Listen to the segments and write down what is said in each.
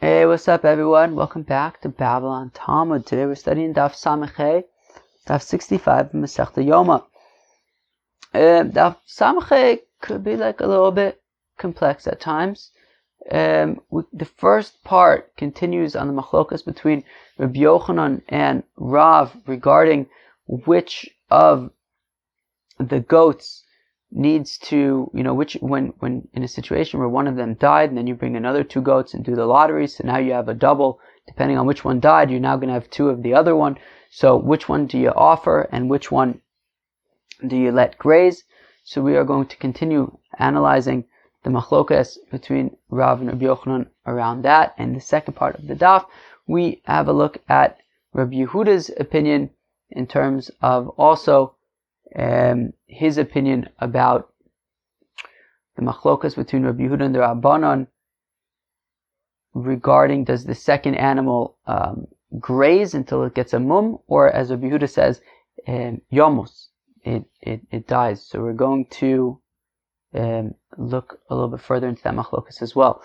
Hey, what's up, everyone? Welcome back to Babylon Talmud. Today we're studying Daf Samachay, Daf 65 of Masechta Yoma. Daf Samachay could be like a little bit complex at times. The first part continues on the machlokas between R Yohanan and Rav regarding which of the goats needs to, when in a situation where one of them died, and then you bring another two goats and do the lottery, so now you have a double. Depending on which one died, you're now going to have two of the other one. So which one do you offer and which one do you let graze? So we are going to continue analyzing the machlokas between Rav and Rabbi Yochanan around that. And the second part of the daf, we have a look at Rabbi Yehuda's opinion in terms of also his opinion about the machlokas between Rabbi Yehuda and the Rabbanon regarding does the second animal graze until it gets a mum, or as Rabbi Yehuda says, yomos, it dies. So we're going to look a little bit further into that machlokas as well.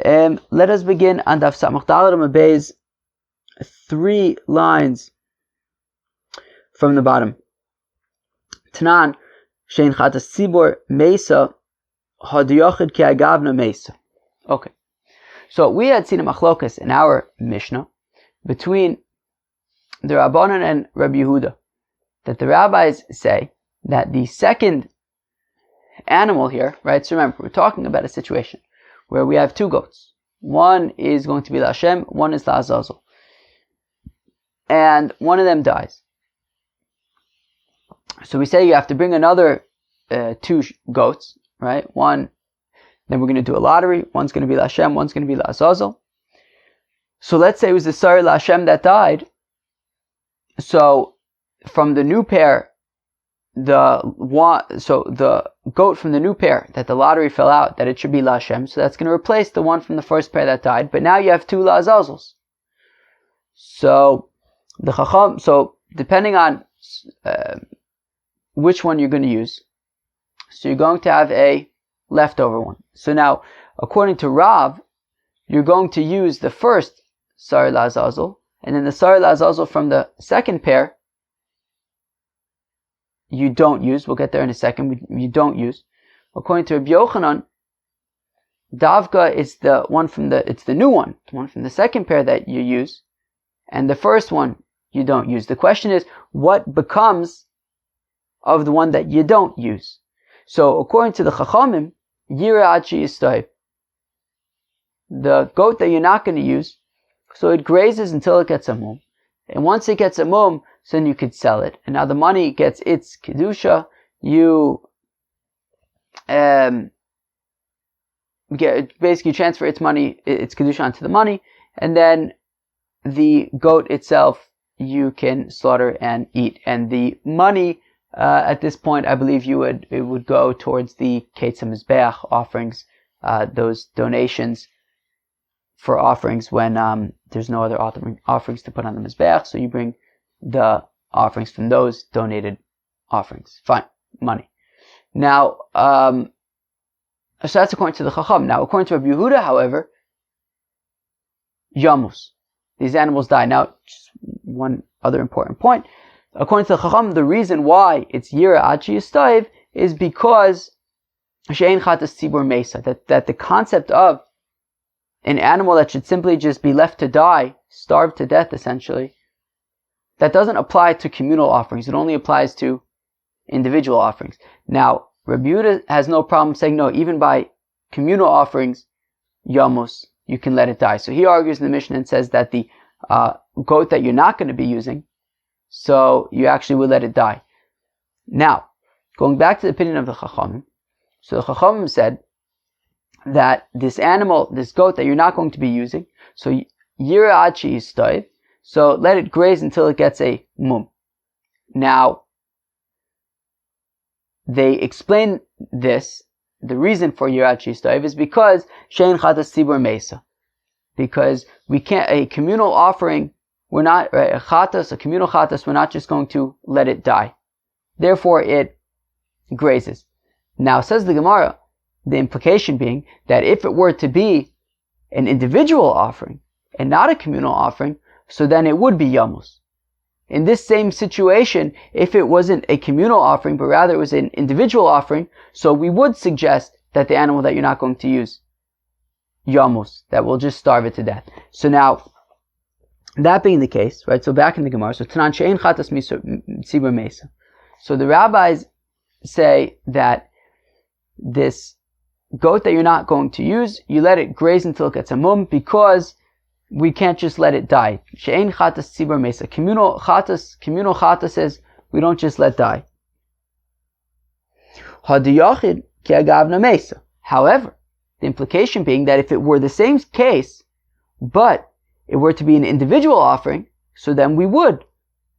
Let us begin on Daf Samach Daled Amud Beis, 3 lines from the bottom. Tanan, shein chatas tzibur mesa hadiyachid ki agavna mesa. Okay, so we had seen a machlokas in our Mishnah between the Rabbanan and Rabbi Yehuda, that the rabbis say that the second animal here, right? So remember, we're talking about a situation where we have two goats. One is going to be L'Hashem, one is L'Azazel, and one of them dies. So we say you have to bring another 2 goats, right? One, then we're going to do a lottery. One's going to be L'Hashem, one's going to be L'Azazel. So let's say it was the Sar L'Hashem that died. So from the new pair, the goat from the new pair that the lottery fell out, that it should be L'Hashem. So that's going to replace the one from the first pair that died. But now you have 2 L'Azazels. So the Chacham, depending on which one you're going to use, so you're going to have a leftover one. So now, according to Rav, you're going to use the first Sar L'Azazel, and then the Sar L'Azazel from the second pair, you don't use. We'll get there in a second. You don't use. According to Rabbi Yochanan, Davka is the new one, the one from the second pair that you use, and the first one you don't use. The question is, what becomes of the one that you don't use? So according to the Chachamim, Yira Achi Yistaib, the goat that you're not going to use, so it grazes until it gets a mum. And once it gets a mum, so then you could sell it. And now the money gets its kedusha. You basically transfer its money, its kedusha onto the money, and then the goat itself you can slaughter and eat. And the money at this point, I believe it would go towards the Ketz HaMizbeach offerings, those donations for offerings when there's no other offerings to put on the Mizbeach, so you bring the offerings from those donated offerings. Fine, money. Now, so that's according to the Chacham. Now, according to Rabbi Yehuda, however, Yamus, these animals die. Now, just one other important point. According to the Chacham, the reason why it's Yira Achi Yistayev is because Shein Chatas Tzibur Mesa, that the concept of an animal that should simply just be left to die, starved to death essentially, that doesn't apply to communal offerings. It only applies to individual offerings. Now, Rabbi Yehuda has no problem saying no, even by communal offerings, Yamos, you can let it die. So he argues in the Mishnah and says that the goat that you're not going to be using, so you actually would let it die. Now, going back to the opinion of the Chachamim, so the Chachamim said that this animal, this goat that you're not going to be using, so Yira Achi Yistayev, so let it graze until it gets a mum. Now, they explain this, the reason for Yira Achi Yistayev is because Shein Chatas Tzibur Mesa. Because we can't, a communal offering, we're not, right, a communal chatas, we're not just going to let it die. Therefore, it grazes. Now, says the Gemara, the implication being that if it were to be an individual offering and not a communal offering, so then it would be Yamos. In this same situation, if it wasn't a communal offering, but rather it was an individual offering, so we would suggest that the animal that you're not going to use, Yamos, that will just starve it to death. So now, that being the case, right, so back in the Gemara, so Tanan She'ein Chatas Tzibur Mesa. So the rabbis say that this goat that you're not going to use, you let it graze until it gets a mum, because we can't just let it die. She'ein chatas tzibur mesa. Communal chatas says we don't just let die. Hadiyachid ki agavna mesa. However, the implication being that if it were the same case, but it were to be an individual offering, so then we would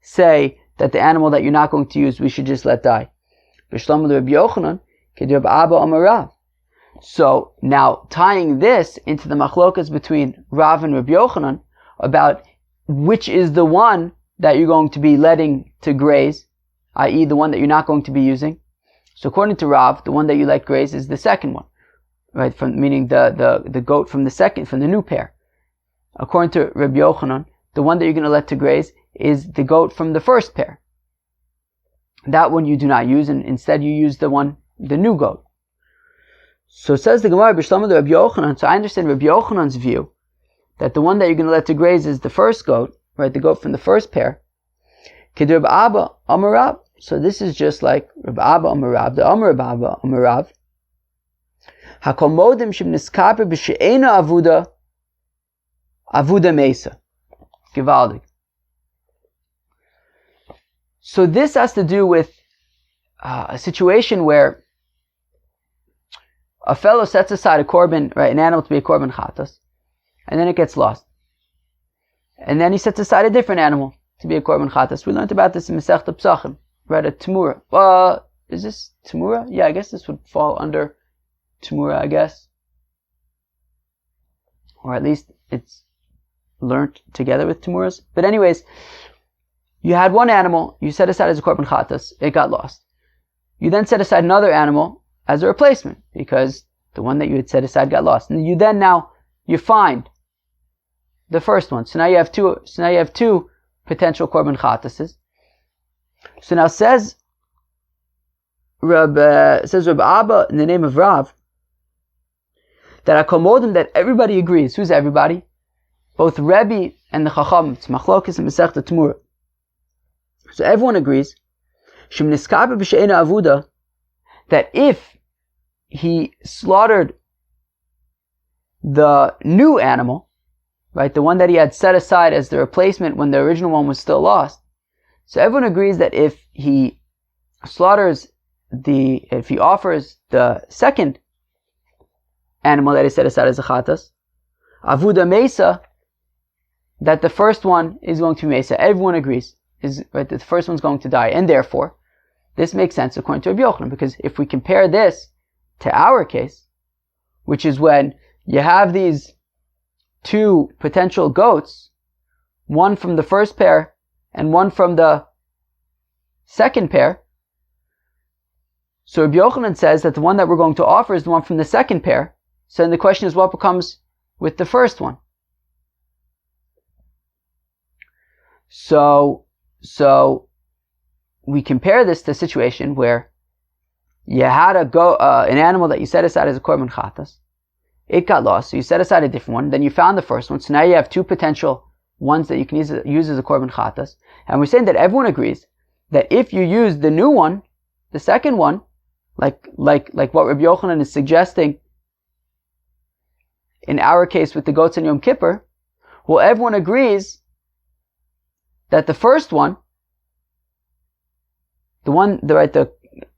say that the animal that you're not going to use, we should just let die. B'shlomo Rabbi Yochanan ki Rabbi Abba Amar Rav. So now tying this into the machlokas between Rav and Rabbi Yochanan about which is the one that you're going to be letting to graze, i.e. the one that you're not going to be using. So according to Rav, the one that you let graze is the second one, right? Meaning the goat from the new pair. According to Rabbi Yochanan, the one that you're going to let to graze is the goat from the first pair. That one you do not use, and instead you use the new goat. So says the Gemara, B'shlomo Rabbi Yochanan. So I understand Rabbi Yochanan's view that the one that you're going to let to graze is the first goat, right? The goat from the first pair. Kid Rabbi Abba Amar Rav. So this is just like Rabbi Abba Amar Rav, the Amar Rabbi Abba Amar Rav. Hakol modim shem niskaper b'she'ena avuda mesa. Givaldik. So this has to do with a situation where a fellow sets aside a korban, right, an animal to be a korban chatas, and then it gets lost. And then he sets aside a different animal to be a korban chatas. We learned about this in Masechta Pesachim, right, a Tamura. Is this Tamura? Yeah, I guess this would fall under Tamura, I guess. Or at least it's learnt together with Tamuras. But anyways, you had one animal, you set aside as a korban chatas, it got lost. You then set aside another animal as a replacement, because the one that you had set aside got lost. And you find the first one. So now you have two potential korban chatases. So now says Rabbi Abba in the name of Rav that akomodim, that everybody agrees. Who's everybody? Both Rebbe and the Chacham. It's machlokas and Masechta Tamura. So everyone agrees shem niskaper b'she'ena avuda, that if he slaughtered the new animal, right, the one that he had set aside as the replacement when the original one was still lost. So everyone agrees that if he offers the second animal that he set aside as a chatas, avuda mesa, that the first one is going to be mesa. Everyone agrees, right, that the first one's going to die, and therefore this makes sense according to Rabbi Yochanan, because if we compare this to our case, which is when you have these two potential goats, one from the first pair and one from the second pair. So Rabbi Yochanan says that the one that we're going to offer is the one from the second pair. So then the question is, what becomes with the first one? So we compare this to a situation where you had an animal that you set aside as a korban chatas. It got lost, so you set aside a different one. Then you found the first one, so now you have two potential ones that you can use as a korban chatas. And we're saying that everyone agrees that if you use the new one, the second one, like what Rabbi Yochanan is suggesting in our case with the goats and Yom Kippur, well, everyone agrees that the first one, the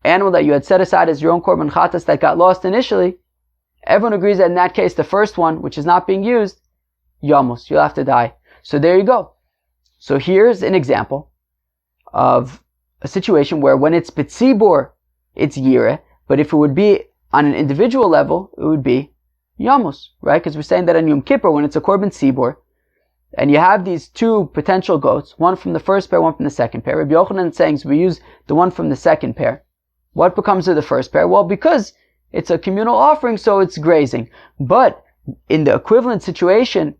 animal that you had set aside as your own korban chatas that got lost initially, everyone agrees that in that case, the first one, which is not being used, yamos, you'll have to die. So there you go. So here's an example of a situation where when it's betzibor, it's yireh, but if it would be on an individual level, it would be yamos, right? Because we're saying that on Yom Kippur, when it's a korban tzibor, and you have these two potential goats, one from the first pair, one from the second pair. Rabbi Yochanan is saying, so we use the one from the second pair. What becomes of the first pair? Well, because it's a communal offering, so it's grazing. But in the equivalent situation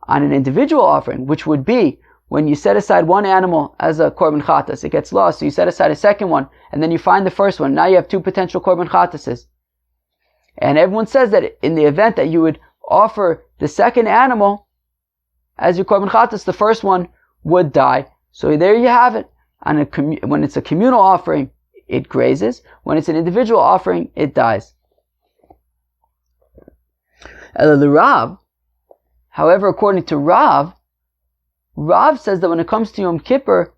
on an individual offering, which would be when you set aside one animal as a korban chatas, it gets lost, so you set aside a second one, and then you find the first one. Now you have two potential korban chatases. And everyone says that in the event that you would offer the second animal as your korban chatas, the first one would die. So there you have it. When it's a communal offering, it grazes. When it's an individual offering, it dies. Rav, however, according to Rav says that when it comes to Yom Kippur,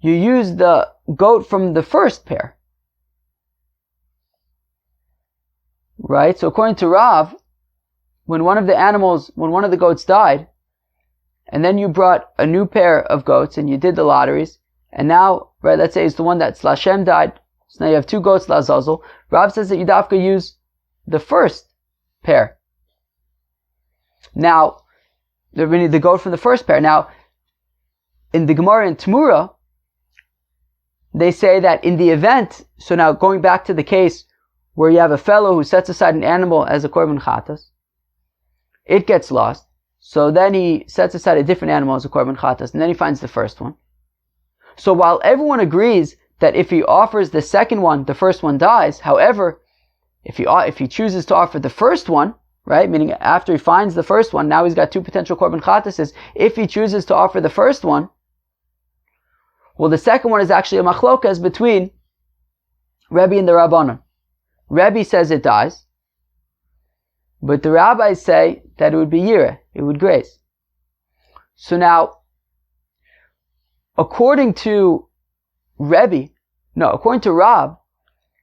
you use the goat from the first pair. Right? So according to Rav, when one of the goats died, and then you brought a new pair of goats and you did the lotteries, and now, right, let's say it's the one that's Lashem died, so now you have two goats Lazazel. Rav says that you dafka use the first pair. Now, the goat from the first pair. Now, in the Gemara in Tmura, they say that in the event, so now going back to the case where you have a fellow who sets aside an animal as a korban chatas, it gets lost, so then he sets aside a different animal as a korban chatas, and then he finds the first one. So while everyone agrees that if he offers the second one, the first one dies, however, if he chooses to offer the first one, right, meaning after he finds the first one, now he's got two potential korban chatases, if he chooses to offer the first one, well, the second one is actually a machlokas between Rebbe and the Rabbanon. Rebbe says it dies, but the rabbis say that it would be yireh, it would graze. So now, according to Rav,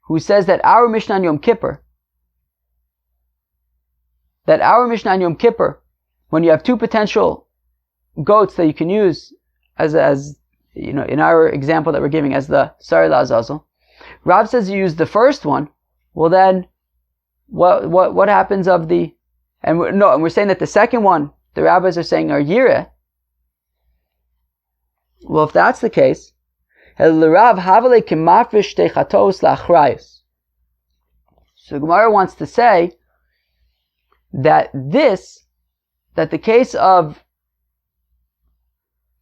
who says that our Mishnah on Yom Kippur, when you have two potential goats that you can use as you know, in our example that we're giving as the Sari Lazazel, Rav says you use the first one. Well, then, what happens of the? And we're saying that the second one, the rabbis are saying are yireh. Well, if that's the case, so Gemara wants to say that the case of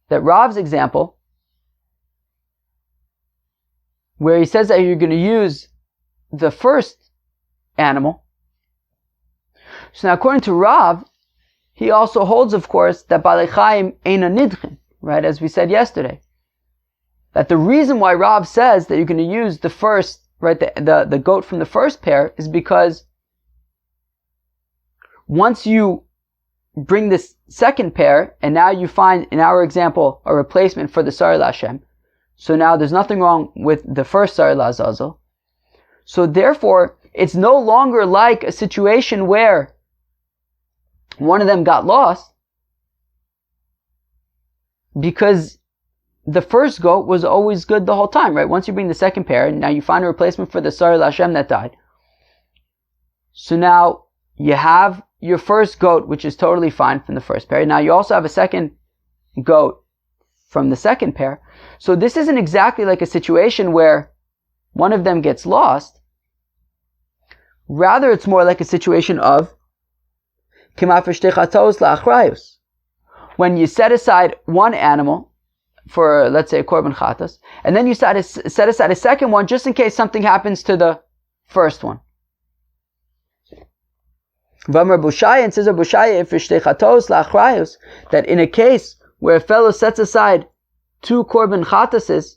that Rav's example, where he says that you're going to use the first animal. So now according to Rav, he also holds, of course, that Balei Chaim eina nidchin, right, as we said yesterday. That the reason why Rav says that you're going to use the first, right, the goat from the first pair is because once you bring this second pair, and now you find, in our example, a replacement for the Sari Lashem, so now there's nothing wrong with the first Sari Lazazel. So therefore, it's no longer like a situation where one of them got lost, because the first goat was always good the whole time, right? Once you bring the second pair, and now you find a replacement for the Sari Lashem that died. So now you have your first goat, which is totally fine from the first pair. Now you also have a second goat from the second pair. So this isn't exactly like a situation where one of them gets lost. Rather, it's more like a situation of when you set aside one animal for, let's say, a korban chatas, and then you set aside a second one just in case something happens to the first one. V'amar Bushaya, and says Bushaya, that in a case where a fellow sets aside two korban chatases,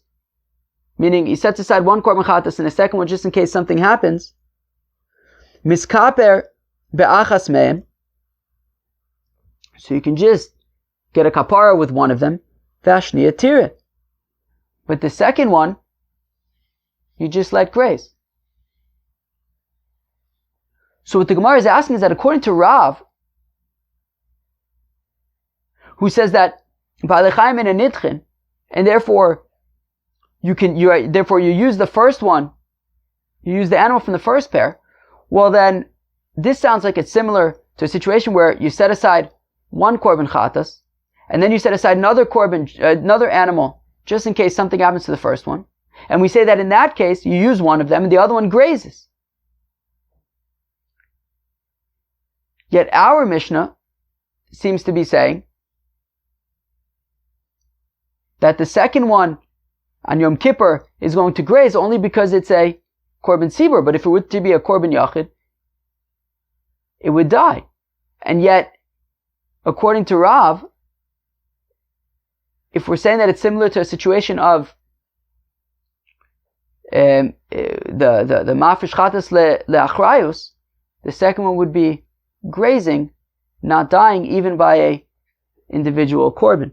meaning he sets aside one korban chatas and a second one just in case something happens, miskaper be'achas mehem, so you can just get a kapara with one of them, v'ashniya tireh, but the second one you just let graze. So what the Gemara is asking is that according to Rav, who says that Balei Chaim eina nidchin, and therefore you use the first one, you use the animal from the first pair, well then this sounds like it's similar to a situation where you set aside one korban chatas, and then you set aside another animal just in case something happens to the first one, and we say that in that case you use one of them and the other one grazes. Yet our Mishnah seems to be saying that the second one on Yom Kippur is going to graze only because it's a Korban Sibur. But if it were to be a Korban Yachid, it would die. And yet, according to Rav, if we're saying that it's similar to a situation of the Mafresh Chatas le'achrayus, the second one would be grazing, not dying, even by a individual korban.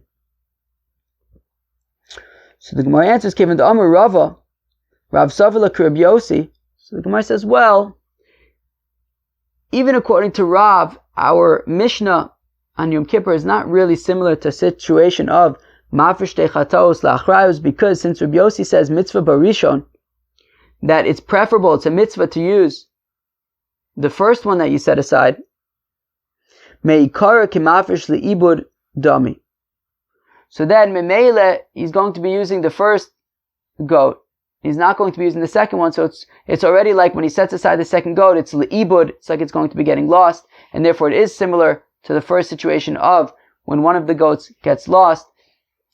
So the Gemara answers, given the Amar Rava, Rav Savila Krib Yosi. So the Gemara says, well, even according to Rav, our Mishnah on Yom Kippur is not really similar to a situation of Mafresh Chatos le'achrayus, because since Rabbi Yosi says mitzvah barishon, that it's preferable, it's a mitzvah to use the first one that you set aside, me'ikara kimafresh le'ibud dami. So then, memele, he's going to be using the first goat. He's not going to be using the second one, so it's already like when he sets aside the second goat, it's le'ibud, it's like it's going to be getting lost, and therefore it is similar to the first situation of when one of the goats gets lost.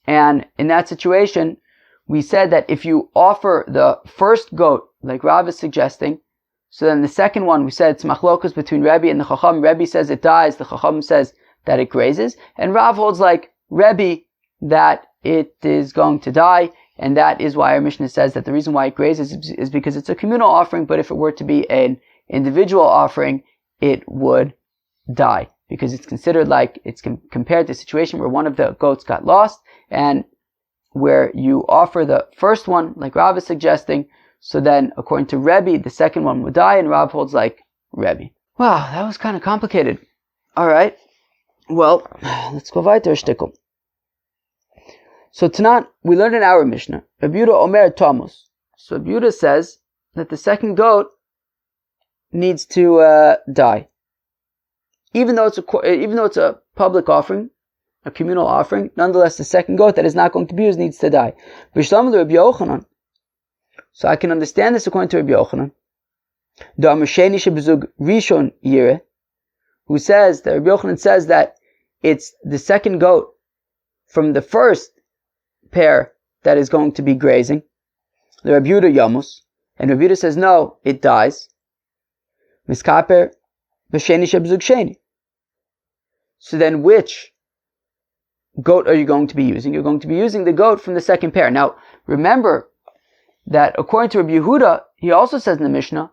And in that situation, we said that if you offer the first goat, like Rav is suggesting, so then the second one, we said it's machlokas between Rebbe and the Chacham. Rebbe says it dies, the Chacham says that it grazes, and Rav holds like Rebbe that it is going to die, and that is why our Mishnah says that the reason why it grazes is because it's a communal offering, but if it were to be an individual offering, it would die, because it's considered like it's compared to a situation where one of the goats got lost, and where you offer the first one, like Rav is suggesting, so then, according to Rebbe, the second one would die, and Rav holds like Rebbe. Wow, that was kind of complicated. Alright, well, let's go weiter, shtickle. So tonight, we learned in our Mishnah, Rabbi Yehuda Omer Thomas. So Rabbi Yehuda says that the second goat needs to die. Even though it's a public offering, a communal offering, nonetheless the second goat that is not going to be used needs to die. V'shlam Rabbi Yochanan. So I can understand this according to Rabbi Yochanan, the Amasheni shebezug Rishon Yireh, who says that Rabbi Yochanan says that it's the second goat from the first pair that is going to be grazing. The Rabbi Yehuda Yamus, and Rabbi Yehuda says no, it dies. Miskaper b'sheni shebezug sheni. So then, which goat are you going to be using? You're going to be using the goat from the second pair. Now, remember that according to Rabbi Yehuda, he also says in the Mishnah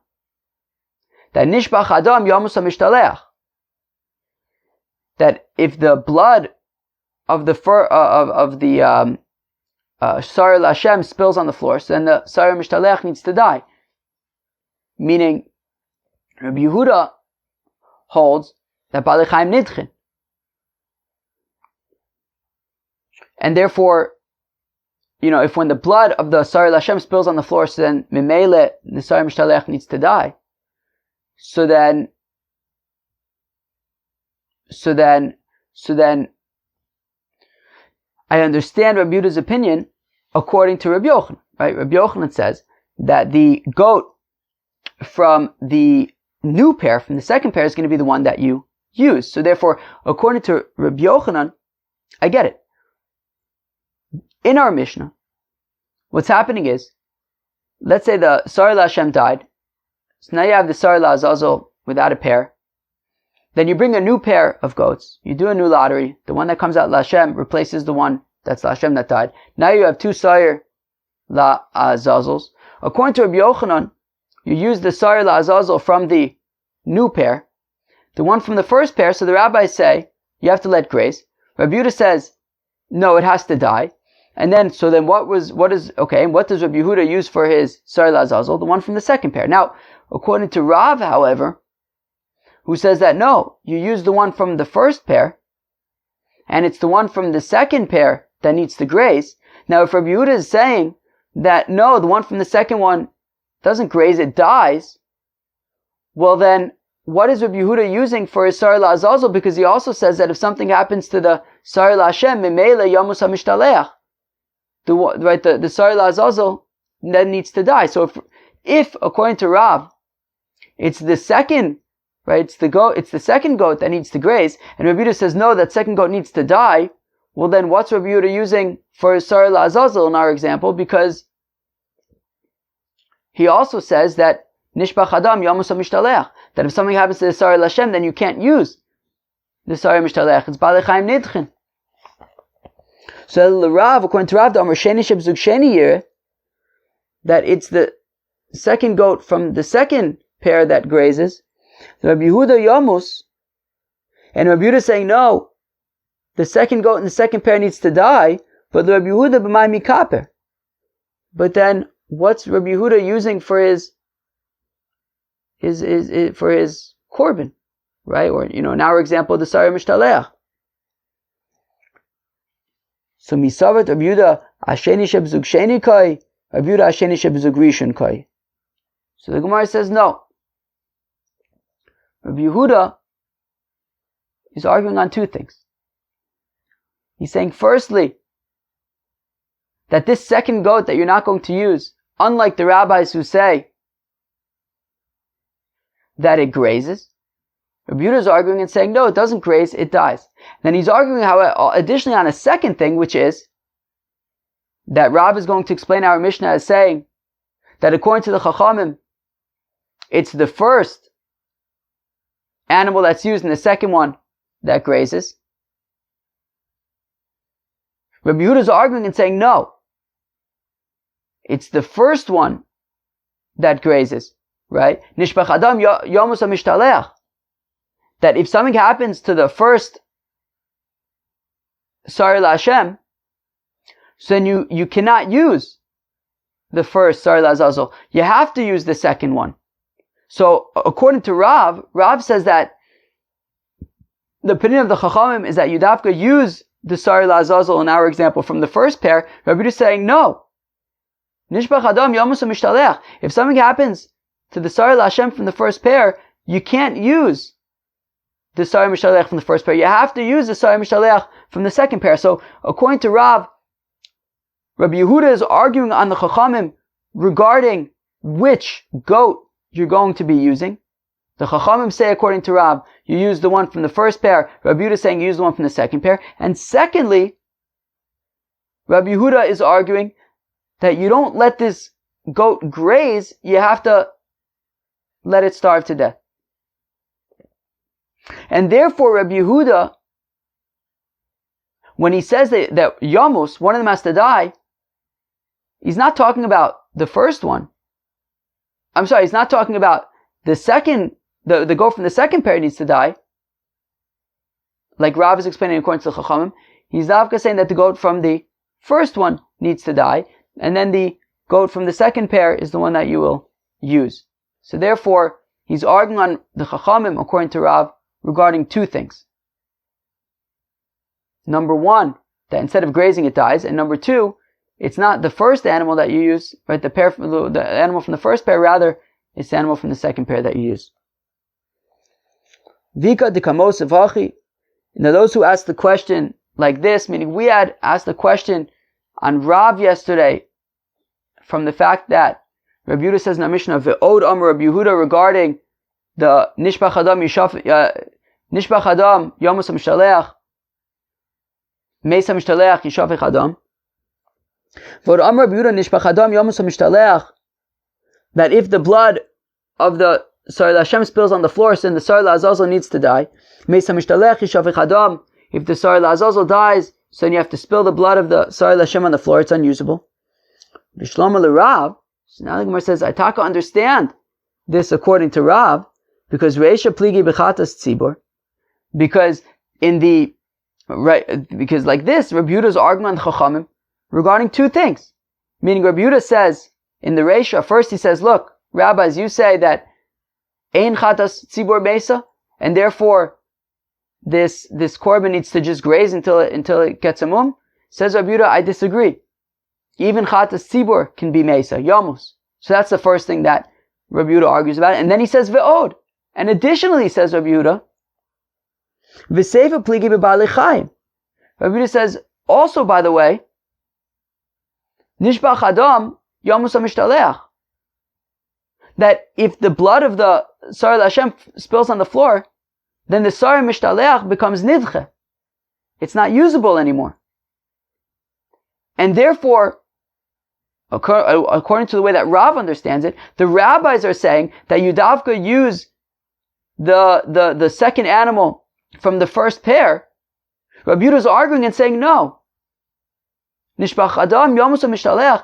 that nishbach adam yamus hamishtalech, that if the blood of the Sar Lashem spills on the floor, so then the Sar Mishtalech needs to die. Meaning, Rabbi Yehuda holds that Balei Chaim Nidchin. And therefore, if when the blood of the Sar Lashem spills on the floor, so then Mimele, the Sar Mishtalech needs to die. So then I understand Rabbi Yehuda's opinion according to Rabbi Yochanan, right? Rabbi Yochanan says that the goat from the new pair, from the second pair, is going to be the one that you use. So therefore, according to Rabbi Yochanan, I get it. In our Mishnah, what's happening is, let's say the Sar Lashem died, so now you have the Sar Azazel without a pair. Then you bring a new pair of goats. You do a new lottery. The one that comes out Lashem replaces the one that's Lashem that died. Now you have two Sayer La Azazels. According to Rabbi Yochanan, you use the Sayer La Azazel from the new pair. The one from the first pair, so the rabbis say, you have to let graze. Rabbi Yehuda says, no, it has to die. And then, what does Rabbi Yehuda use for his Sayer La Azazel? The one from the second pair. Now, according to Rav, however, who says that no, you use the one from the first pair, and it's the one from the second pair that needs to graze. Now, if Rabbi Yehuda is saying that no, the one from the second one doesn't graze, it dies, well then, what is Rabbi Yehuda using for his Sar Azazel? Because he also says that if something happens to the Sar Hashem, Memele Yamus HaMishtaleach, the Sar Azazel then needs to die. So if according to Rav, it's the second right? It's the second goat that needs to graze, and Rabbi Yehuda says no, that second goat needs to die. Well, then what's Rabbi Yehuda using for Sar La'azazel in our example? Because he also says that Nishbach Adam Yomus HaMishtalech, that if something happens to the Sar L'Hashem, then you can't use the Sar Mishtalech. It's Balei Chaim Nidchin. So the Rav, according to Rav, the Amar Sheni Sheb Zug Sheni here, that it's the second goat from the second pair that grazes. Rabbi Yehuda Yomus, and Rabbi Yehuda saying no, the second goat in the second pair needs to die, but Rabbi Yehuda b'may mikaper. But then, what's Rabbi Yehuda using for his korban, right? Or in our example, the Sar Mishtaleach. So misavat Rabbi Yehuda Asheni Sheb Zug Sheni Kai, Rabbi Yehuda Asheni Sheb Zug Rishon Kai. So the Gemara says no. Rabbi Yehuda is arguing on two things. He's saying, firstly, that this second goat that you're not going to use, unlike the rabbis who say that it grazes, Rabbi Yehuda is arguing and saying, no, it doesn't graze, it dies. Then he's arguing, however, additionally on a second thing, which is that Rav is going to explain our Mishnah as saying that according to the Chachamim, it's the first animal that's used and the second one that grazes. Rabbi Yehuda is arguing and saying, no, it's the first one that grazes, right? Nishbach Adam Yomus HaMishtalech. That if something happens to the first Sar L'Hashem, so then you cannot use the first Sar L'Azazel. You have to use the second one. So according to Rav says that the opinion of the Chachamim is that Yudavka use the Sar L'Azazel in our example from the first pair. Rabbi is saying no. Nishbach Adam Yomus HaMishtalech. If something happens to the Sar L'Hashem from the first pair, you can't use the Sar Mishalech from the first pair. You have to use the Sar Mishalech from the second pair. So according to Rabbi Yehuda is arguing on the Chachamim regarding which goat you're going to be using. The Chachamim say, according to Rav, you use the one from the first pair. Rabbi Yehuda is saying you use the one from the second pair. And secondly, Rabbi Yehuda is arguing that you don't let this goat graze, you have to let it starve to death. And therefore, Rabbi Yehuda, when he says that Yamus, one of them has to die, he's not talking about the first one. I'm sorry, he's not talking about the second, the goat from the second pair needs to die. Like Rav is explaining according to the Chachamim. He's Davka saying that the goat from the first one needs to die, and then the goat from the second pair is the one that you will use. So therefore, he's arguing on the Chachamim, according to Rav, regarding two things. Number one, that instead of grazing it dies, and number two, it's not the first animal that you use, right? The animal from the first pair, rather, it's the animal from the second pair that you use. Vika de kamos evachi. Now those who asked the question like this, meaning we had asked the question on Rav yesterday, from the fact that Rabbi Yehuda says in our Mishnah, Ve'od Amar Rabbi Yehuda regarding the Nishbach Adam Yomus HaMishtalech, Meis HaMishtalech Yishafech Adam. Ve'od Amar Rabbi Yehuda Nishbach Adam Yomus HaMishtalech, that if the blood of the Sar L'Hashem spills on the floor, so then the Sar L'Azazel needs to die. Meis HaMishtalech Yishafech Adam. If the Sar L'Azazel dies, so then you have to spill the blood of the Sar L'Hashem on the floor, it's unusable. V'shlomo l'Rav. So now the Gemara says, I taka understand this according to Rav, because Reisha pligi b'chatas tzibor, because like this, Rabbi Yehuda is arguing on Chachamim regarding two things. Meaning Rabbi Yehuda says, in the Reisha, first he says, look, rabbis, you say that ein chatas tzibor mesa, and therefore this korban needs to just graze until it gets a mum. Says Rabbi Yehuda, I disagree. Even chatas tzibor can be mesa, yamus. So that's the first thing that Rabbi Yehuda argues about. And then he says ve'od. And additionally, says Rabbi Yehuda, v'seifa pligi b'balei chayim. Rabbi Yehuda says, also by the way, nishbach adam yamus hamishtalech. That if the blood of the Sar Hashem spills on the floor, then the Sar Mishtaleach becomes Nidche. It's not usable anymore. And therefore, according to the way that Rav understands it, the rabbis are saying that you davka use the second animal from the first pair. Rabbi Yehuda is arguing and saying no. Nishbach Adam Yomus Mishtaleach.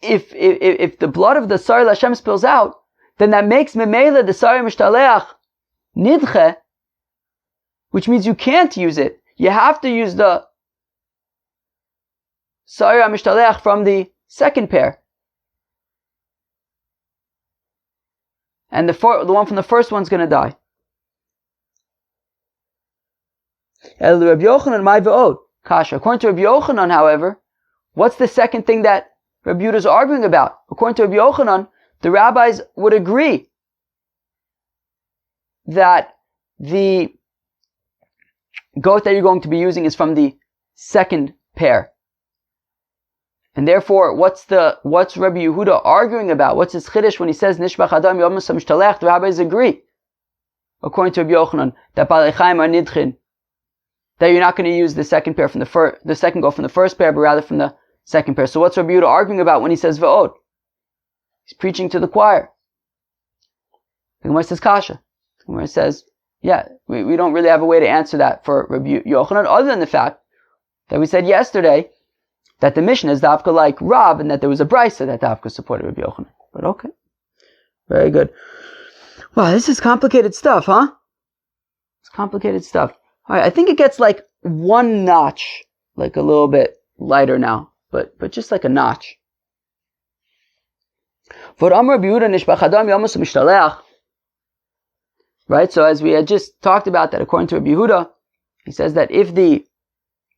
If the blood of the Sar Hashem spills out, then that makes Memela the Sar Mishtaleach Nidche, which means you can't use it. You have to use the Sar Mishtaleach from the second pair. And the one from the first one's going to die. El Rabbi Yochanan my ve'od kasha. According to Rabbi Yochanan, however, what's the second thing that Rabbi Yehuda is arguing about? According to Rabbi Yochanan, the rabbis would agree that the goat that you're going to be using is from the second pair. And therefore, what's Rabbi Yehuda arguing about? What's his chiddush when he says Nishbach Adam Yom Mishtaleach? The rabbis agree, according to Rabbi Yochanan, that Balei Chaim are nidchin, that you're not going to use the second pair from the second goat from the first pair, but rather from the second pair. So what's Rabbi Yehuda arguing about when he says Ve'od? He's preaching to the choir. The Gemara says Kasha. The Gemara says, yeah, we don't really have a way to answer that for Rabbi Yochanan, other than the fact that we said yesterday that the Mishnah is dafka like Rav, and that there was a brisa that dafka supported Rabbi Yochanan. But okay. Very good. Wow, this is complicated stuff, huh? It's complicated stuff. Alright, I think it gets like one notch, like a little bit lighter now, but just like a notch. For Amar Rabbi Yehuda Nishbach Adam Yomus Mishtaleach. Right, so as we had just talked about that, according to Rabbi Yehuda, he says that if the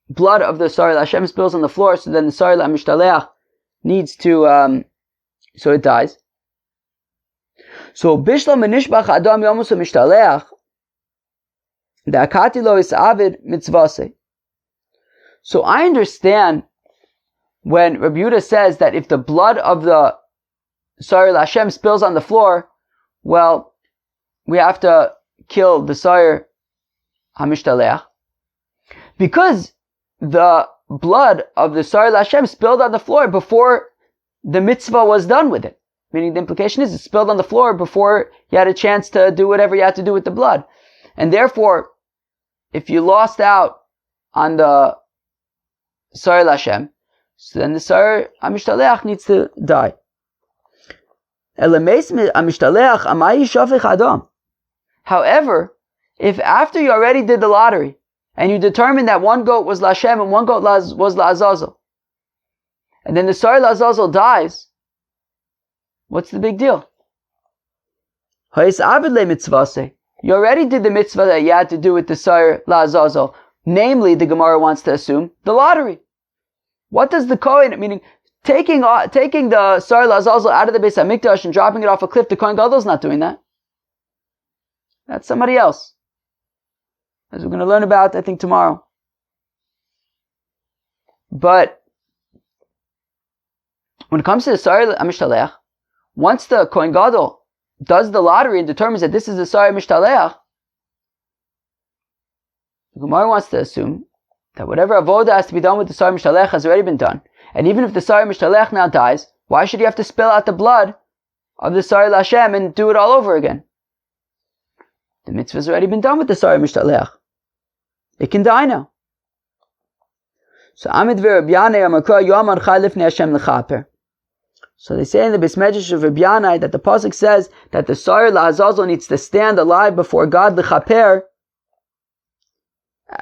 blood of the Sar Hashem spills on the floor, so then the Sar Mishtaleach needs to, so it dies. So Bishlam Nishbach Adam Yomus Mishtaleach, the Akati Lo is Avid Mitzvase. So I understand when Rabbi Yehuda says that if the blood of the Sar Hashem spills on the floor, well, we have to kill the Sar HaMishtaleach, because the blood of the Sar Hashem spilled on the floor before the mitzvah was done with it. Meaning the implication is it spilled on the floor before you had a chance to do whatever you had to do with the blood. And therefore, if you lost out on the Sar Hashem, so then the Sar HaMishtaleach needs to die. However, if after you already did the lottery, and you determined that one goat was Lashem and one goat was La'azazel, and then the Sar La'azazel dies, what's the big deal? You already did the mitzvah that you had to do with the Sar La'azazel. Namely, the Gemara wants to assume, the lottery. What does the Kohen, meaning taking the Sar La'azazel out of the Beis HaMikdash and dropping it off a cliff, the Kohen Gadol is not doing that. That's somebody else. As we're going to learn about, I think, tomorrow. But when it comes to the Sar HaMishtaleach, once the Kohen Gadol does the lottery and determines that this is the Sar HaMishtaleach, the Gemara wants to assume that whatever avodah has to be done with the Sar HaMishtaleach has already been done. And even if the Sar HaMishtaleach now dies, why should you have to spill out the blood of the Sar Hashem and do it all over again? The mitzvah has already been done with the Sar Mishtaleach. It can die now. So Amid ve'Rabbi Yanai Amakra Yoma Chai Lifnei Hashem Lechaper. So they say in the Beis Medrash of Rabbi Yanai that the pasuk says that the Sar La'azazel needs to stand alive before God Lechaper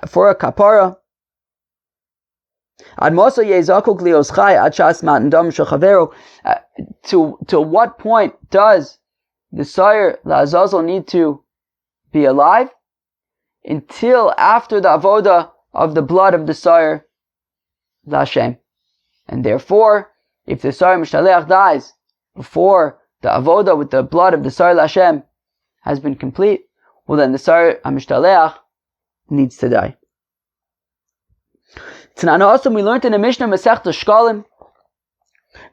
for a kapara. Ad Mosa Yezakuk Lios Chai Ad Shas Matan Dam Shechavero. To what point does the Sar La'azazel need to be alive? Until after the avodah of the blood of the Sar L'Hashem. And therefore, if the Sar Mishtaleach dies before the avodah with the blood of the Sar L'Hashem has been complete, well then the Sar HaMishtaleach needs to die. Tonight also we learned in the Mishnah Masechta Shkalim,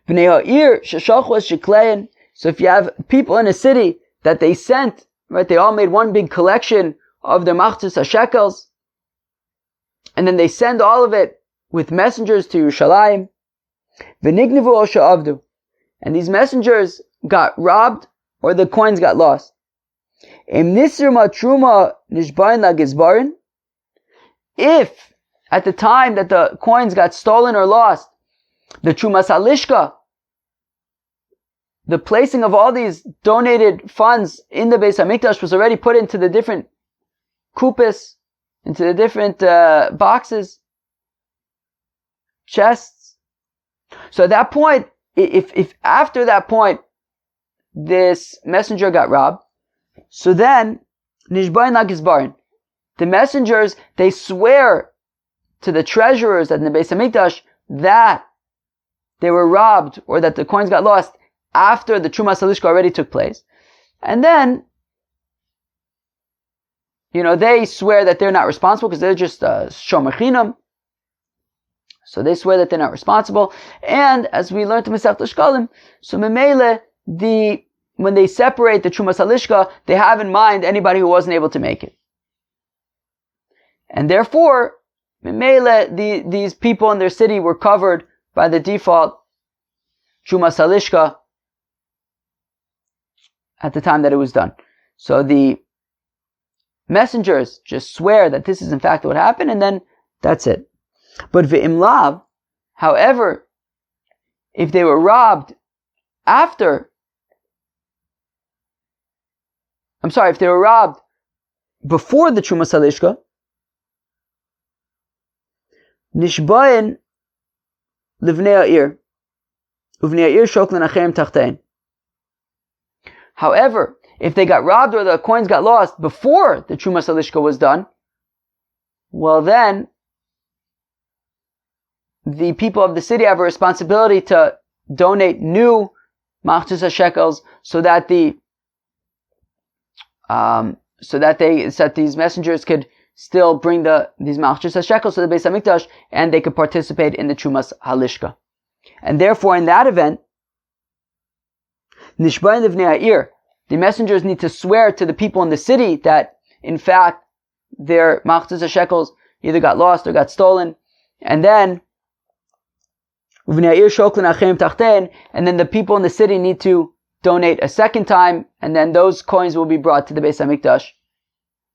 Bnei Ha'ir Sheshalchu Es Sheklein. So if you have people in a city that they sent, right? They all made one big collection of their machzis hashekels, and then they send all of it with messengers to Yerushalayim. V'nignevu o she'avdu, and these messengers got robbed or the coins got lost. Im nisr ma truma nishbayin la gizbarin, if at the time that the coins got stolen or lost, the trumas halishka, the placing of all these donated funds in the Beis Hamikdash was already put into the different kupis, into the different boxes, chests. So at that point, if after that point this messenger got robbed, so then nishbayin la gizbarin, the messengers, they swear to the treasurers at the Beis Hamikdash that they were robbed or that the coins got lost after the Trumas Halishka already took place. And then, they swear that they're not responsible because they're just shomer chinam. So they swear that they're not responsible. And as we learned in Masechet Shkalim, so memele, when they separate the Trumas Halishka, they have in mind anybody who wasn't able to make it. And therefore, memele, these people in their city were covered by the default Trumas Halishka at the time that it was done. So the messengers just swear that this is in fact what happened, and then that's it. But v'imlav, however, if they were robbed if they were robbed before the Trumas Halishka, nishbayin livnei ha'ir, uvnei ha'ir shoklen achem tachtein. However, if they got robbed or the coins got lost before the Trumas Halishka was done, well then, the people of the city have a responsibility to donate new machzis hashekels so that these messengers could still bring these machzis hashekels to the Beis Hamikdash and they could participate in the Trumas Halishka. And therefore, in that event, Nishbayin livnei ha'ir, the messengers need to swear to the people in the city that, in fact, their machzis hashekels either got lost or got stolen, and then and then the people in the city need to donate a second time, and then those coins will be brought to the Beis Hamikdash,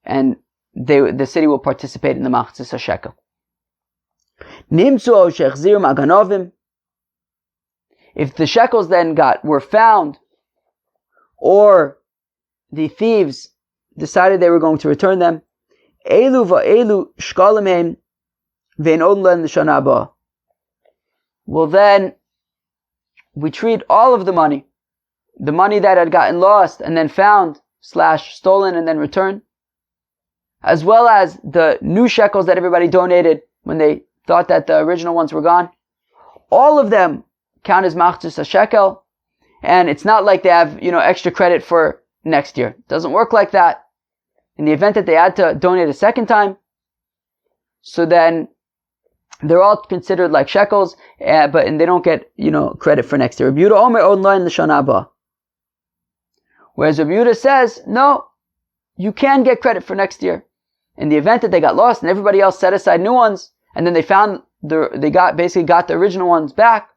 and the city will participate in the machzis hashekel. If the shekels then were found, or the thieves decided they were going to return them, elu va'elu shkalim heim ve'en od len l'shana haba. Well then, we treat all of the money that had gotten lost and then found / stolen and then returned, as well as the new shekels that everybody donated when they thought that the original ones were gone. All of them count as machzis hashekel, and it's not like they have, extra credit for next year. It doesn't work like that. In the event that they had to donate a second time, so then they're all considered like shekels, and they don't get, credit for next year. Rabbi Yehuda Omer online l'shana haba. Whereas Rabbi Yehuda says, no, you can get credit for next year. In the event that they got lost and everybody else set aside new ones, and then they got the original ones back,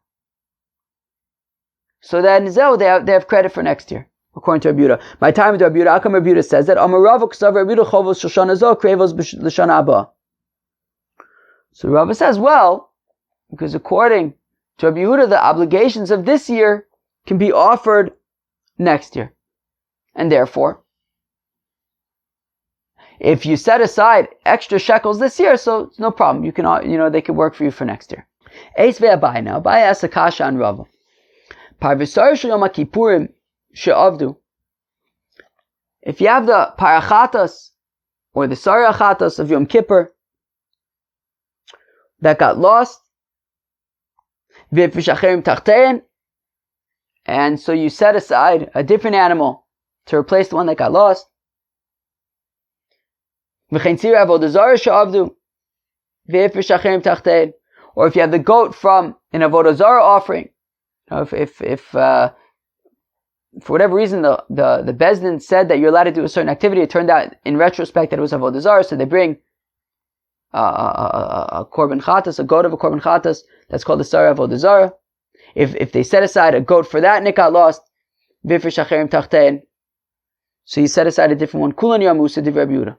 so then they have credit for next year, according to Rabbi Yehuda. My time with Rabbi Yehuda, Akam Rabbi Yehuda says that Amarav Ksav Rabbi Yehuda Chovos Shoshana Zo Krevos l'shana haba. So Rabbi says, well, because according to Rabbi Yehuda, the obligations of this year can be offered next year. And therefore, if you set aside extra shekels this year, so it's no problem. You can, they can work for you for next year. Eis ve'abai now. Abai asks a kasha on Rava. Parvisar sheyom kippurim she'avdu. If you have the parachatas or the sarachatas of Yom Kippur that got lost, and so you set aside a different animal to replace the one that got lost, or if you have the goat from an avodah zarah offering, if for whatever reason, the Bezdin said that you're allowed to do a certain activity. It turned out in retrospect that it was avodah zarah, so they bring a korban chatas, a goat of a korban chatas, that's called the sarah avodah zarah. If they set aside a goat for that, and it got lost, so you set aside a different one. Kulan Yamusa Divrei Rabbi Yehuda.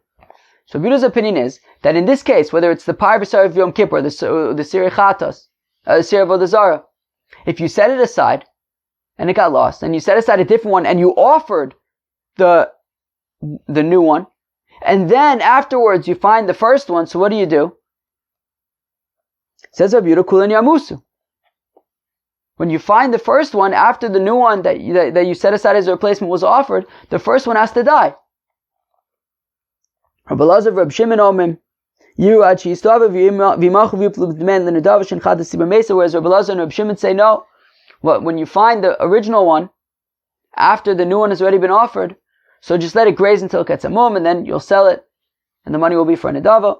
So Rabbi Yehuda's opinion is that in this case, whether it's the par v'sar of Yom Kippur, the sirei chatas, the sirei avodah zarah, if you set it aside and it got lost, and you set aside a different one and you offered the new one, and then afterwards you find the first one, so what do? Says Rabbi Yehuda, Kulan Yamusu. When you find the first one after the new one that you set aside as a replacement was offered, the first one has to die. Rabbi Lazar, Rabbi Shimon Omim, whereas Rabbi Lazar and Rabbi Shimon say no. When you find the original one after the new one has already been offered, so just let it graze until it gets a mum, and then you'll sell it, and the money will be for a nedava.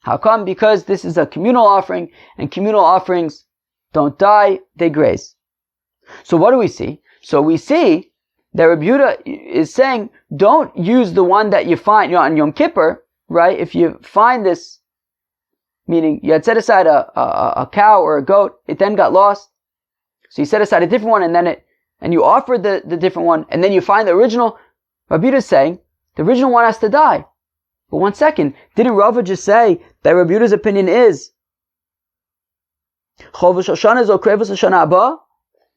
How come? Because this is a communal offering, and communal offerings don't die, they graze. So what do we see? So we see that Rabbi Yehuda is saying, don't use the one that you find, on Yom Kippur, right? If you find this, meaning you had set aside a cow or a goat, it then got lost. So you set aside a different one, and you offered the different one, and then you find the original. Rabbi Yehuda is saying, the original one has to die. But one second, didn't Rava just say that Rabbi Yehuda's opinion is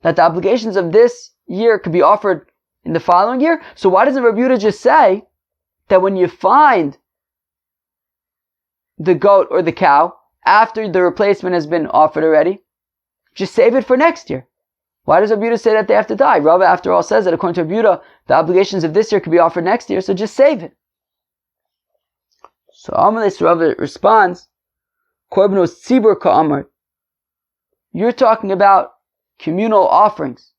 that the obligations of this year could be offered in the following year? So why doesn't Rabbi Yehuda just say that when you find the goat or the cow after the replacement has been offered already, just save it for next year? Why does Rabbi Yehuda say that they have to die? Rava, after all, says that according to Rabbi Yehuda, the obligations of this year could be offered next year, so just save it. So Amalei Rava responds, Korbanos Tzibur Ka'amar. You're talking about communal offerings,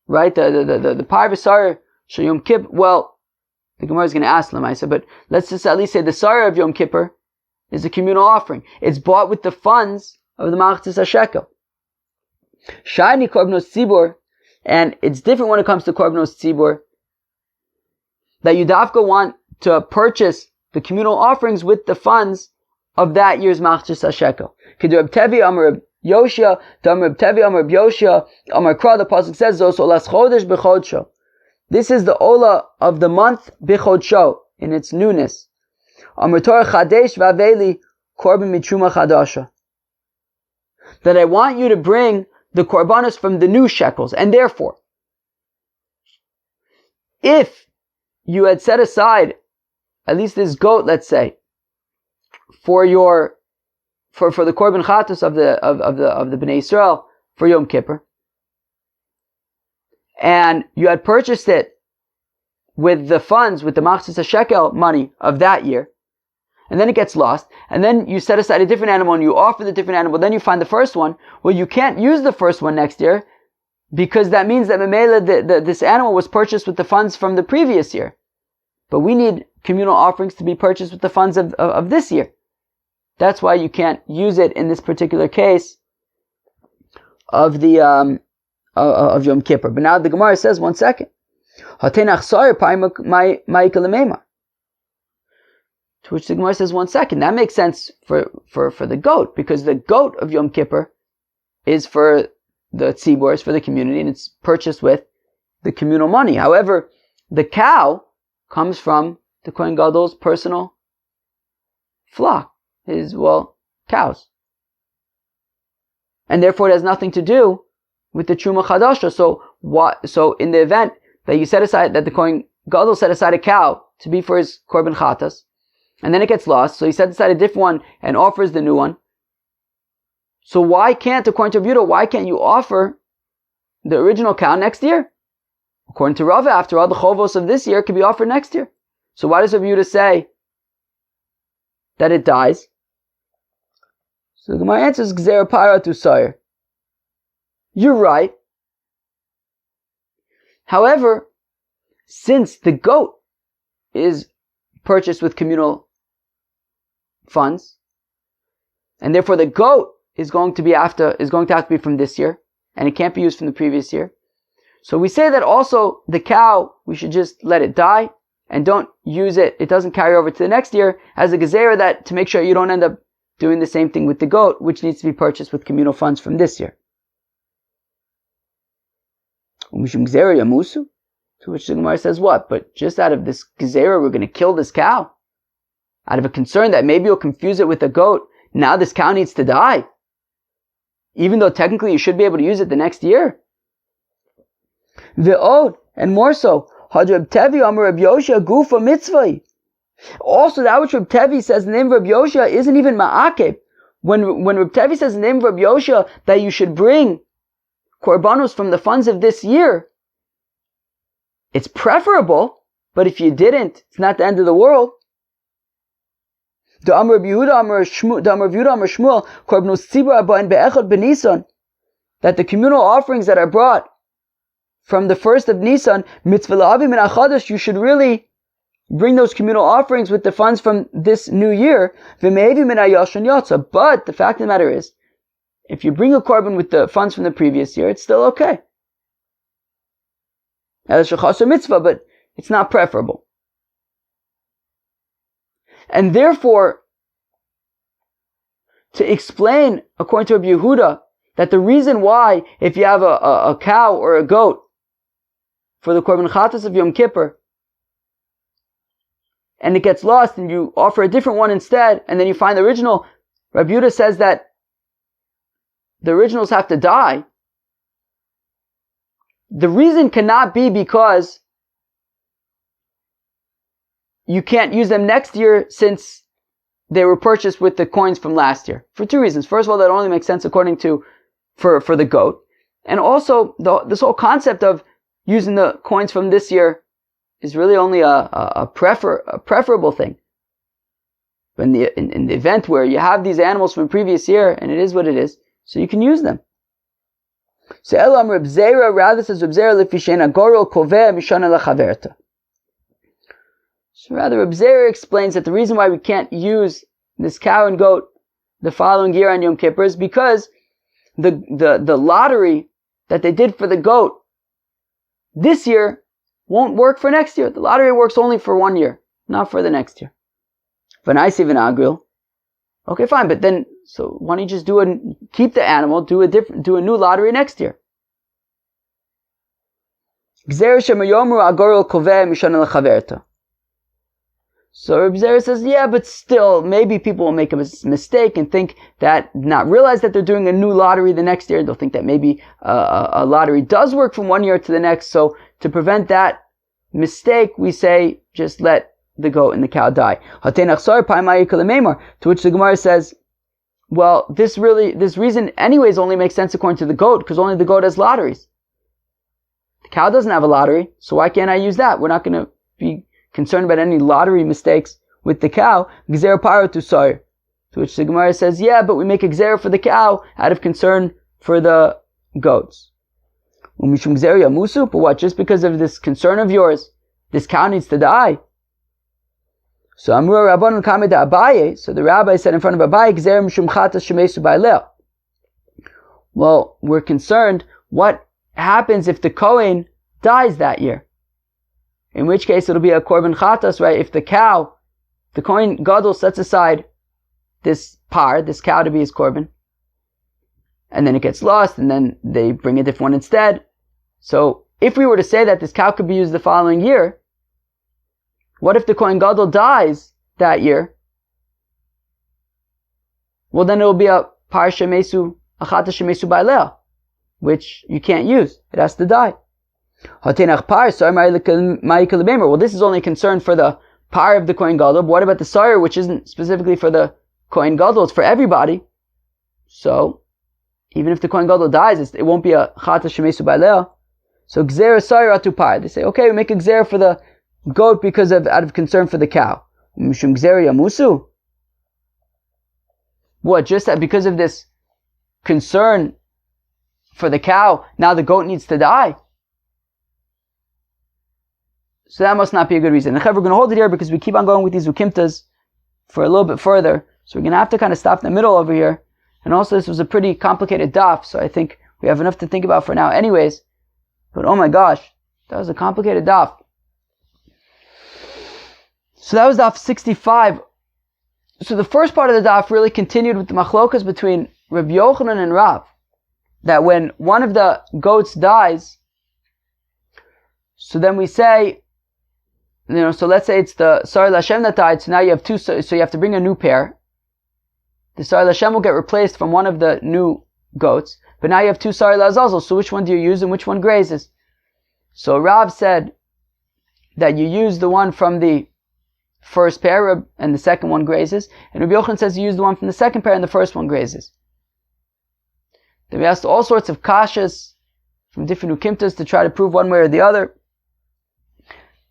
right? The par v'sar shel Yom Kippur. Well, the Gemara is going to ask Lamaisa, but let's just at least say the sarah of Yom Kippur is a communal offering. It's bought with the funds of the Machzis HaShekel. Shani Korbanos Tzibur, and it's different when it comes to Korbanos Tzibur, that you dafka want to purchase the communal offerings with the funds of that year's Machzis HaShekel. Kedu Reb Tevi Amar Yoshia, Amar Tevi, Amar Yoshia, Amar Kra, the pasuk says, Zos olas chodesh b'chodsho. This is the ola of the month b'chodsho, in its newness. Amar Torah chadesh v'aveli korban mitruma chadasha. That I want you to bring the korbanos from the new shekels, and therefore, if you had set aside at least this goat, let's say, for the korban chatos of the Bnei Yisrael for Yom Kippur, and you had purchased it with the funds, with the Machzis HaShekel money of that year, and then it gets lost, and then you set aside a different animal and you offer the different animal, then you find the first one. Well, you can't use the first one next year, because that means that Memela, this animal was purchased with the funds from the previous year. But we need communal offerings to be purchased with the funds of this year. That's why you can't use it in this particular case of the of Yom Kippur. But now the Gemara says, one second. To which the Gemara says, one second. That makes sense for the goat, because the goat of Yom Kippur is for the tzibur, is for the community, and it's purchased with the communal money. However, the cow comes from the Kohen Gadol's personal flock, cows. And therefore it has nothing to do with the Truma Chadasha. So in the event that you set aside, that the Kohen Gadol set aside a cow to be for his Korban Chatas, and then it gets lost, so he set aside a different one and offers the new one. So why can't, according to Rabbi Yehuda, why can't you offer the original cow next year? According to Rava, after all, the chovos of this year can be offered next year. So why does Rabbi Yehuda say that it dies? So the Gemara answers, Gzera Para tu Sire. You're right. However, since the goat is purchased with communal funds, and therefore the goat is going to have to be from this year, and it can't be used from the previous year. So we say that also the cow, we should just let it die and don't use it. It doesn't carry over to the next year as a gezerah, that to make sure you don't end up doing the same thing with the goat, which needs to be purchased with communal funds from this year. To which the Gemara says what? But just out of this gezerah, we're going to kill this cow. Out of a concern that maybe you'll confuse it with a goat. Now this cow needs to die. Even though technically you should be able to use it the next year. Ve'od, and more so, Hadrab Tevi Amar Reb Yoshia Gufa Mitzvah. Also, that which Reb Tevi says in the name of Reb Yoshia isn't even Ma'akeb. When Reb Tevi says in the name of Reb Yoshia that you should bring korbanos from the funds of this year, it's preferable, but if you didn't, it's not the end of the world. The Amar Reb Yehuda Amar Shmuel korbanos tzibur abayin be'echad b'Nisan, that the communal offerings that are brought from the first of Nisan, mitzvah la'avi min achadash, you should really bring those communal offerings with the funds from this new year. V'me'evi min hayashan yotza. But the fact of the matter is, if you bring a korban with the funds from the previous year, it's still okay. As shechasa mitzvah, but it's not preferable. And therefore, to explain, according to Rabbi Yehuda, that the reason why, if you have a cow or a goat for the korban chatas of Yom Kippur, and it gets lost and you offer a different one instead, and then you find the original, Rabbi Yehuda says that the originals have to die. The reason cannot be because you can't use them next year since they were purchased with the coins from last year. For two reasons. First of all, that only makes sense according to, for the goat. And also, this whole concept of using the coins from this year is really only a preferable thing. In the event where you have these animals from the previous year, and it is what it is, so you can use them. So Elam Reb Zera, rather says Reb Zera lefishena gorol koveh mishana lachaverta. So rather Reb Zera explains that the reason why we can't use this cow and goat the following year on Yom Kippur is because the lottery that they did for the goat this year won't work for next year. The lottery works only for 1 year, not for the next year. V'naisi v'nagril. Okay, fine, but then, so why don't you just keep the animal, do a new lottery next year? Gzer shemayomu agorol koveh mishana lechaverta. So Reb Zera says, yeah, but still, maybe people will make a mistake and think that, not realize that they're doing a new lottery the next year. They'll think that maybe a lottery does work from 1 year to the next. So to prevent that mistake, we say, just let the goat and the cow die. To which the Gemara says, well, this reason anyways only makes sense according to the goat, because only the goat has lotteries. The cow doesn't have a lottery, so why can't I use that? We're not going to be concerned about any lottery mistakes with the cow. Gzer paro tu soir. To which the Gemara says, yeah, but we make a gzer for the cow out of concern for the goats. But what? Just because of this concern of yours, this cow needs to die. So Amru Rabbanon Kamed Abaye. So the rabbi said in front of Abaye, gzer mishum chatas shemesu ba'aleh. Well, we're concerned what happens if the Kohen dies that year. In which case it'll be a korban chatas, right? If the Kohen Gadol sets aside this cow to be his korban, and then it gets lost, and then they bring a different one instead. So if we were to say that this cow could be used the following year, what if the Kohen Gadol dies that year? Well, then it will be a par shemesu, a chata shemesu ba'aleh, which you can't use. It has to die. Well, this is only concern for the par of the Kohen Gadol. But what about the sire, which isn't specifically for the Kohen Gadol? It's for everybody. So, even if the Kohen Gadol dies, it won't be a chata shemesu ba'aleh. So, gzer sire atu par. They say, okay, we make a gzer for the goat out of concern for the cow. Mishum gzer yamusu. What? Just that because of this concern for the cow, now the goat needs to die. So that must not be a good reason. And we're going to hold it here because we keep on going with these ukimtas for a little bit further. So we're going to have to kind of stop in the middle over here. And also this was a pretty complicated daf, so I think we have enough to think about for now anyways. But oh my gosh, that was a complicated daf. So that was daf 65. So the first part of the daf really continued with the machlokas between Rabbi Yochanan and Rav, that when one of the goats dies, so then we say, so let's say it's the Sar Lashem that died, so now you have two, so you have to bring a new pair. The Sar Lashem will get replaced from one of the new goats, but now you have two Sar Lazazel, so which one do you use and which one grazes? So Rav said that you use the one from the first pair and the second one grazes, and Rabbi Yochanan says you use the one from the second pair and the first one grazes. Then we asked all sorts of kashas from different ukimtas to try to prove one way or the other.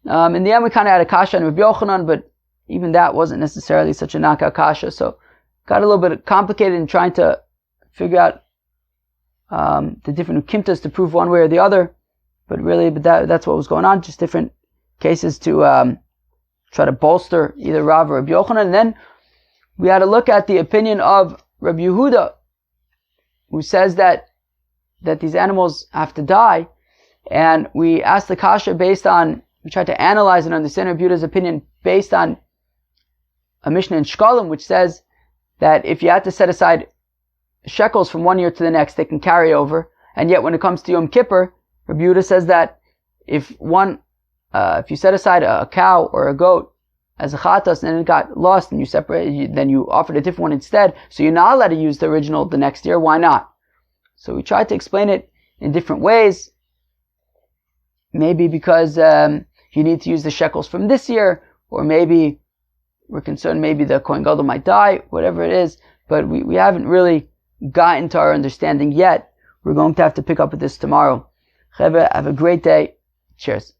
In the end we kind of had a kasha on Rabbi Yochanan, but even that wasn't necessarily such a knockout kasha, so got a little bit complicated in trying to figure out the different ukimtas to prove one way or the other, but that's what was going on, just different cases to try to bolster either Rav or Rabbi Yochanan. And then we had to look at the opinion of Rabbi Yehuda, who says that these animals have to die, and we asked the kasha we tried to analyze and understand Rabbi Yehuda's opinion based on a Mishnah in Shkalim, which says that if you had to set aside shekels from one year to the next, they can carry over, and yet when it comes to Yom Kippur, Rabbi Yehuda says that if you set aside a cow or a goat as a chatas and then it got lost and then you offered a different one instead, so you're not allowed to use the original the next year. Why not? So we tried to explain it in different ways. Maybe because you need to use the shekels from this year, or maybe we're concerned maybe the Kohen Gadol might die, whatever it is, but we haven't really gotten to our understanding yet. We're going to have to pick up with this tomorrow. Cheve, have a great day. Cheers.